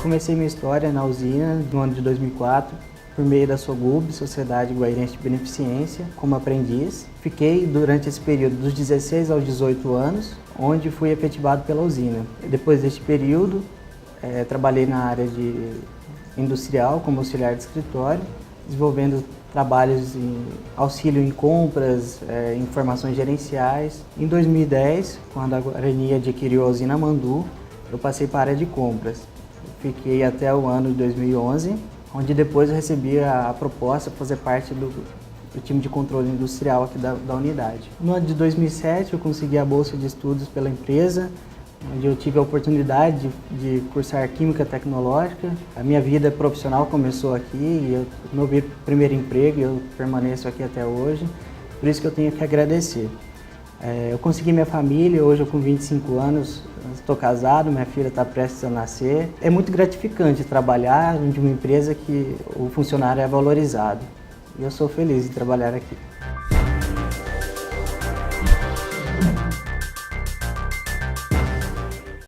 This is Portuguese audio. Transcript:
Comecei minha história na usina no ano de 2004, por meio da SOGUB, Sociedade Guairense de Beneficência, como aprendiz. Fiquei durante esse período dos 16 aos 18 anos, onde fui efetivado pela usina. Depois deste período, trabalhei na área industrial como auxiliar de escritório, desenvolvendo trabalhos em auxílio em compras, informações gerenciais. Em 2010, quando a Guarani adquiriu a usina Mandu, eu passei para a área de compras. Fiquei até o ano de 2011, onde depois eu recebi a proposta de fazer parte do time de controle industrial aqui da unidade. No ano de 2007 eu consegui a bolsa de estudos pela empresa, onde eu tive a oportunidade de cursar Química Tecnológica. A minha vida profissional começou aqui, meu primeiro emprego, e eu permaneço aqui até hoje, por isso que eu tenho que agradecer. Eu consegui minha família, hoje eu com 25 anos, estou casado, minha filha está prestes a nascer. É muito gratificante trabalhar em uma empresa que o funcionário é valorizado. E eu sou feliz de trabalhar aqui.